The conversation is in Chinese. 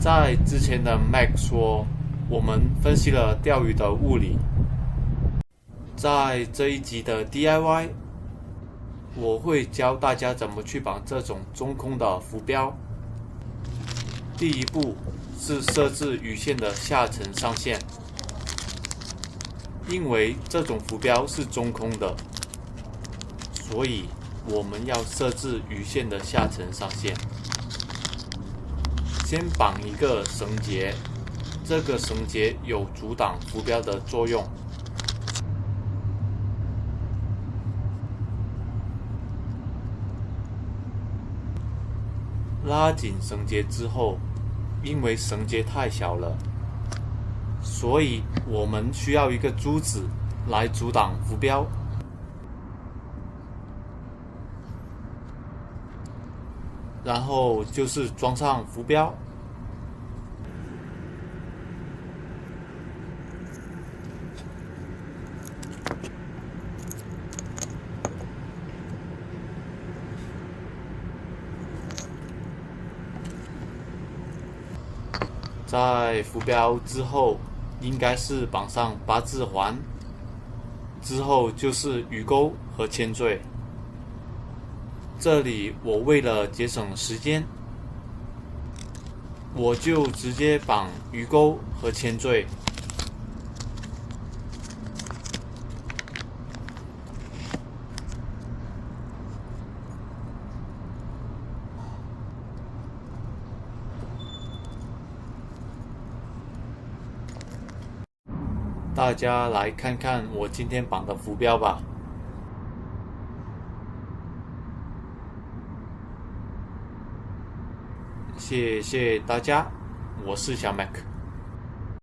在之前的 Mac 说，我们分析了钓鱼的物理。在这一集的 DIY， 我会教大家怎么去绑这种中空的浮标。第一步是设置鱼线的下沉上限，因为这种浮标是中空的，所以我们要设置鱼线的下沉上限。先绑一个绳结，这个绳结有阻挡浮标的作用。拉紧绳结之后，因为绳结太小了，所以我们需要一个珠子来阻挡浮标。然后就是装上浮标，在浮标之后应该是绑上八字环，之后就是鱼钩和铅坠。这里我为了节省时间，我就直接绑鱼钩和铅坠。大家来看看我今天绑的浮标吧。谢谢大家，我是小 Mac。